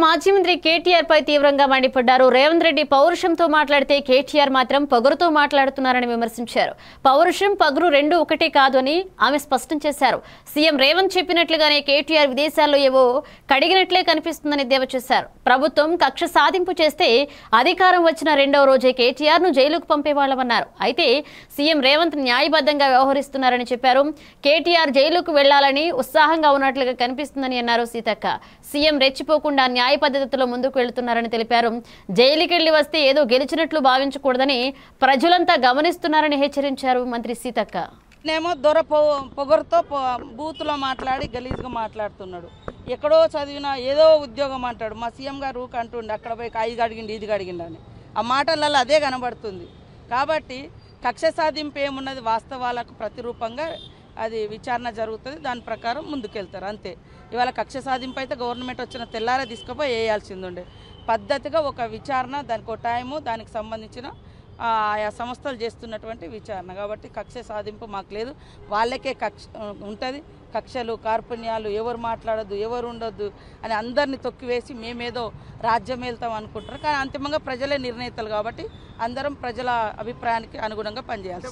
మాజీ మంత్రి కేటీఆర్ పై తీవ్రంగా మండిపడ్డారు. రేవంత్ రెడ్డి పౌరుషంతో మాట్లాడితే కేటీఆర్ మాత్రం పొగరుతో మాట్లాడుతున్నారని విమర్శించారు. పౌరుషం పగురు రెండు ఒకటే కాదు అని ఆమె స్పష్టం చేశారు. సీఎం రేవంత్ చెప్పినట్లుగానే కేటీఆర్ విదేశాల్లో ఏవో కడిగినట్లే కనిపిస్తుందని ఎద్దేవా చేశారు. ప్రభుత్వం కక్ష సాధింపు చేస్తే అధికారం వచ్చిన రెండవ రోజే కేటీఆర్ ను జైలుకు పంపేవాళ్లమన్నారు. అయితే సీఎం రేవంత్ న్యాయబద్ధంగా వ్యవహరిస్తున్నారని చెప్పారు. కేటీఆర్ జైలుకు వెళ్లాలని ఉత్సాహంగా ఉన్నట్లుగా కనిపిస్తుందని అన్నారు సీతక్క. సీఎం రెచ్చిపోకుండా న్యాయ పద్ధతిలో ముందుకు వెళ్తున్నారని తెలిపారు. జైలుకెళ్లి వస్తే ఏదో గెలిచినట్లు భావించకూడదని ప్రజలంతా గమనిస్తున్నారని హెచ్చరించారు మంత్రి సీతక్క. నేమో దొర పొగరుతో బూతులో మాట్లాడి గలీజ్గా మాట్లాడుతున్నాడు. ఎక్కడో చదివినా ఏదో ఉద్యోగం అంటాడు. మా సీఎం గారు అంటుండే అక్కడ పోయి ఇది అడిగిండి ఇది అడిగిండి అని. ఆ మాటలలో అదే కనబడుతుంది. కాబట్టి కక్ష సాధింపు ఏమున్నది, వాస్తవాలకు ప్రతిరూపంగా అది విచారణ జరుగుతుంది. దాని ప్రకారం ముందుకెళ్తారు అంతే. ఇవాళ కక్ష సాధింపు అయితే గవర్నమెంట్ వచ్చిన తెల్లారే తీసుకుపోయి వేయాల్సింది ఉండే. పద్ధతిగా ఒక విచారణ, దానికి ఒక టైము, దానికి సంబంధించిన ఆయా సంస్థలు చేస్తున్నటువంటి విచారణ. కాబట్టి కక్ష సాధింపు మాకు లేదు. వాళ్ళకే కక్ష ఉంటుంది. కక్షలు కార్పణ్యాలు ఎవరు మాట్లాడద్దు ఎవరు ఉండొద్దు అని అందరినీ తొక్కివేసి మేమేదో రాజ్యం వెళ్తాం అనుకుంటారు. కానీ అంతిమంగా ప్రజలే నిర్ణేతలు కాబట్టి అందరం ప్రజల అభిప్రాయానికి అనుగుణంగా పనిచేయాలి.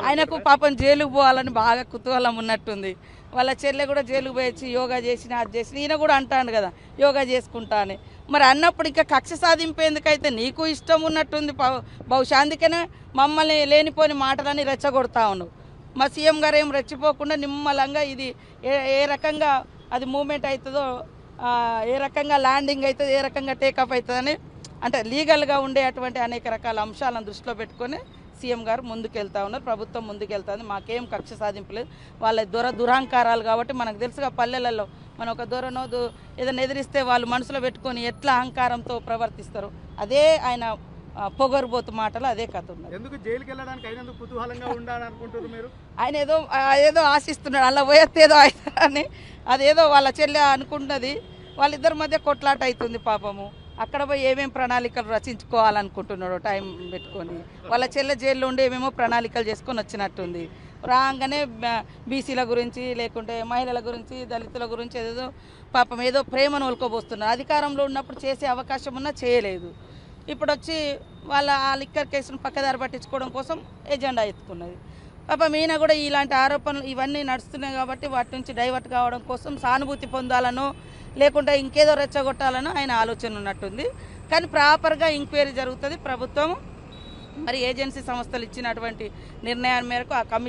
ఆయనకు పాపం జైలుకు పోవాలని బాగా కుతూహలం ఉన్నట్టుంది. వాళ్ళ చెల్లె కూడా జైలుకు పోయి యోగా చేసిన అది చేసిన ఈయన కూడా అంటాను కదా యోగా చేసుకుంటా అని. మరి అన్నప్పుడు ఇంకా కక్ష సాధింపు ఎందుకైతే నీకు ఇష్టం ఉన్నట్టుంది. బహుశా అందుకనే మమ్మల్ని లేనిపోని మాటలని రెచ్చగొడతా ఉన్నావు. మా సీఎం గారు ఏం రెచ్చిపోకుండా నిమ్మలంగా ఇది ఏ రకంగా అది మూమెంట్ అవుతుందో, ఏ రకంగా ల్యాండింగ్ అవుతుంది, ఏ రకంగా టేకప్ అవుతుందని అంటే లీగల్గా ఉండే అటువంటి అనేక రకాల అంశాలను దృష్టిలో పెట్టుకొని సీఎం గారు ముందుకెళ్తా ఉన్నారు. ప్రభుత్వం ముందుకెళ్తుంది. మాకేం కక్ష సాధింపలేదు. వాళ్ళ దురహంకారాలు కాబట్టి మనకు తెలుసుగా పల్లెలలో మనం ఒక దూరనో ఏదైనా ఎదిరిస్తే వాళ్ళు మనసులో పెట్టుకొని ఎట్లా అహంకారంతో ప్రవర్తిస్తారు. అదే ఆయన పొగరుబోతు మాటలు అదే కథ ఉన్నది. ఎందుకు జైలుకి వెళ్ళడానికి ఆయన కుతూహలంగా ఉండాలనుకుంటున్నారు మీరు? ఆయన ఏదో ఆశిస్తున్నాడు అలా పోయేస్తే ఏదో అవుతారని. అదేదో వాళ్ళ చెల్లె అనుకుంటున్నది. వాళ్ళిద్దరి మధ్య కొట్లాట అవుతుంది పాపము. అక్కడ పోయి ఏమేమి ప్రణాళికలు రచించుకోవాలనుకుంటున్నాడు టైం పెట్టుకొని. వాళ్ళ చెల్లె జైల్లో ఉండి ఏమేమో ప్రణాళికలు చేసుకొని వచ్చినట్టుంది. రాగానే బీసీల గురించి లేకుంటే మహిళల గురించి దళితుల గురించి ఏదో పాపం ఏదో ప్రేమను ఒలుకోబోస్తున్నారు. అధికారంలో ఉన్నప్పుడు చేసే అవకాశం ఉన్నా చేయలేదు. ఇప్పుడు వచ్చి వాళ్ళ ఆ లిక్కర్ కేసును పక్కదారి పట్టించుకోవడం కోసం ఎజెండా ఎత్తుకున్నది. పాపం ఈయన కూడా ఇలాంటి ఆరోపణలు ఇవన్నీ నడుస్తున్నాయి కాబట్టి వాటి నుంచి డైవర్ట్ కావడం కోసం సానుభూతి పొందాలనో లేకుంటే ఇంకేదో రెచ్చగొట్టాలనో ఆయన ఆలోచన ఉన్నట్టుంది. కానీ ప్రాపర్గా ఎంక్వైరీ జరుగుతుంది. ప్రభుత్వం మరి ఏజెన్సీ సంస్థలు ఇచ్చినటువంటి నిర్ణయాల మేరకు ఆ కమిషన్